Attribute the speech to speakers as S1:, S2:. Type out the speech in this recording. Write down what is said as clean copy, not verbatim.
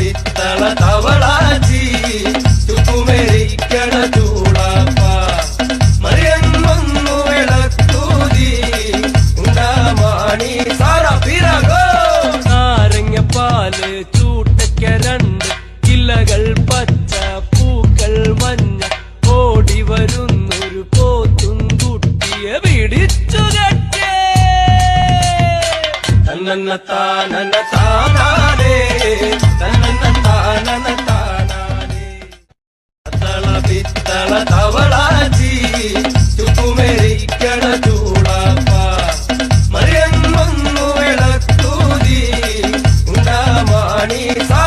S1: പിത്തള തവളാച്ചി ചുക്കുമേരിക്കണ ചൂളപ്പ മറിയൻ വന്നു വിളക്കൂതി ഉണ്ടാമാണി സാറ പിറകോ
S2: നാരങ്ങപ്പാല് ചൂട്ടയ്ക്ക രണ്ട് ഇലകൾ പച്ച പൂക്കൾ മഞ്ഞ ഓടി വരുന്നൊരു പോത്തും കുട്ടിയെ പിടിച്ചു കെട്ടേ
S1: തന്നന്ന താനന താനാനേ തന്നന്ന താനന താനാനേ പിത്തള തവളാച്ചി ചുക്കുമേരിക്കണ ചൂളപ്പ മറിയൻ വന്നു വിളക്കൂതി ഉണ്ടാമാണി സാ